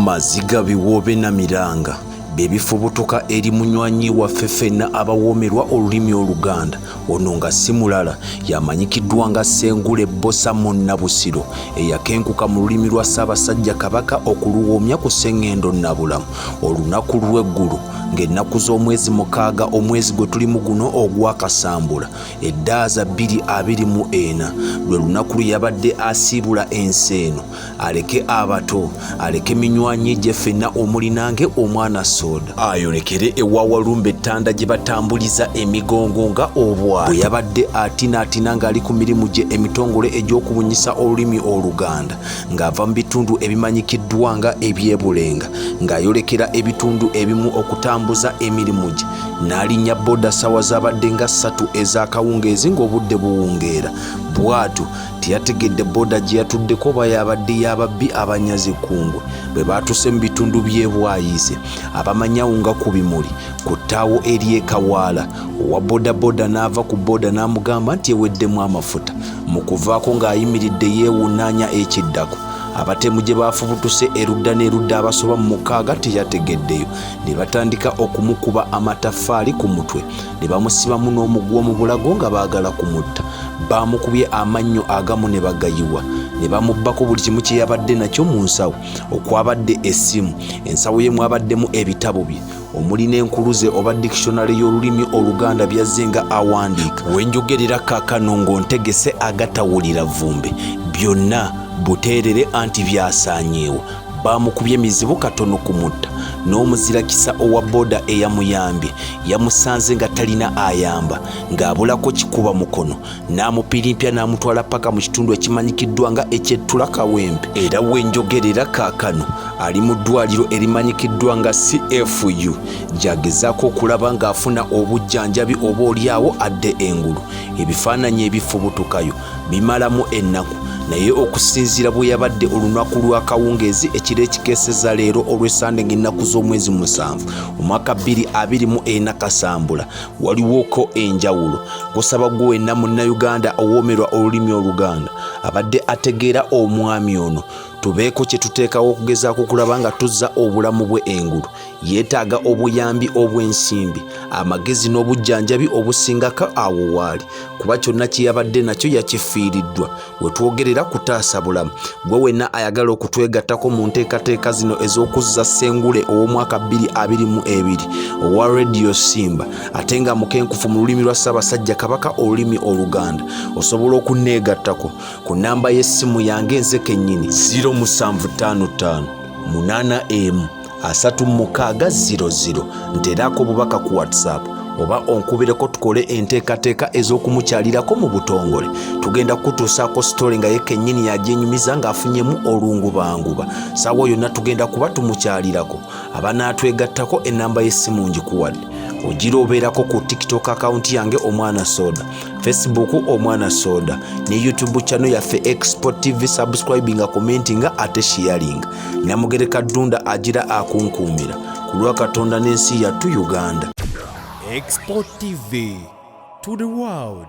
Maziga biwoobe na miranga bebifubutuka eri munywanyi waffe ffenna abawoomerwa olulimi Oluganda. Ono nga si mulala yamanyikiddwa nga Ssengule Bbosa Munnabusiro eyakenkuka mu lulimi lwa Ssaabasajja Kabaka okuluwoomya ku Ssengendo Nnabulamu olunaku lw'eggulu ng'ennaku z'omwezi mukaaga omwezi gwe tulimu guno ogwa Kasambula eddaaza 2024 lwe lunaku lwe yabadde asiibula ensi eno aleke abato aleke minywanyi gye ffenna omuli nange omwana Soda ayolekere ewa Walumbe Ttanda gye batambuliza emigongo nga obwa bwe yabadde atinaatina ng'ali ku mirimu gye emitongole egy'okubunyisa olulimi Oluganda ng'ava mu bitundu ebimanyikiddwa nga eby'ebulenga ng'ayolekera ebitundu ebimu okutambuza emirimu gye n'alinnya boda ssaawa zabadde nga 3 ez'akawungeezi ng'obudde buwungeera bw'atyo teyategedde boda gye yatuddeko oba yabadde y'ababbi abanyazi kungwe bwe baatuse mu bitundu by'e Bwayiise abamanyawo nga ku bimuli ku ttaawo ery'e Kawaala owa bodaboda n'ava ku boda n'amugamba nti eweddemu amafuta mu kuvaako ng'ayimiridde yeewuunaanya ekiddako abatemu gye baafubutuse erudda n'erudda abasoba mu 6 teyategeddeyo ne batandika okumukuba amataffaali ku mutwe ne bamusibamu n'omugwa mu bulago nga baagala kumutta baamukubye amannyo agamu ne bagayiwa ne bamubbako buli kimu kye yabadde nakyo mu nsawo okwabadde essimu ensawo ye mwabaddemu ebitabo bye omuli n'enkuluze oba dictionary y'olulimi Oluganda byazze nga awandiika wenjogerera kaakano ng'ontegese agatawulira vumbe byonna buteerere anti byasaanyeewo baamukubye emizibu katono kumutta n'omuzirakisa owa boda eyamuyambye yamusanze nga talina ayamba ng'abulako kikuba mukono n'amupirimpya n'amutwala paka mu kitundu ekimanyikiddwa nga eky'ettula Kawempe era wenjogerera kaakano ali mu ddwaliro erimanyikiddwa nga CFU gy'agezaako okulaba ng'afuna obujjanjabi oba oliawo adde engulu ebifaananyi ebifubutukayo bimalamu ennaku naye okusinziira bwe yabadde olunaku lwa kawungeezi ekiro ekikeeseza leero olw'Essande ng'ennaku z'omwezi 7 omwaka 2024 Kasambula waliwoko enjawulo gusaba gwe wenna munnayuganda owoomerwa olulimi Oluganda abadde ategeera omwami ono tubeeko kye tuteekawo okugezaako kulaba nga tuzza obulamu bwe engulu yeetaaga obuyambi obw'ensimbi amagezi n'obujjanjabi obusingako awo waali kuba kyonna kye yabadde nakyo yakifiiriddwa we twogerera kutaasa bulamu gwe wenna ayagala okutwegattako mu nteekateeka zino ez'okuzza Ssengule ow'omwaka 2022 owa Radio Simba ate nga mukenkufu mu lulimi lwa Ssaabasajja Kabaka olulimi Oluganda osobola okunneegattako ku nnamba y'essimu yange nze kennyini 0755 8M 3600 nteerako obubaka ku WhatsApp oba onkubireko tukole enteekateeka ez'okumukyalirako mu butongole tugenda kutuusaako sitole nga ye kennyini yagyenyumiza ng'afunyemu olungubanguba saawa yonna tugenda kuba tumukyalirako abanaatwegattako ennamba y'essimu ngikuwadde ogira obeerako ku TikTok account yange Omwana Soda, Facebook Omwana Soda ne YouTube channel yaffe Export TV subscribing commenting ate sharing Namugereka Ddunda agira akunkuumira ku lwa Katonda n'ensi yattu Uganda. Export TV to the world.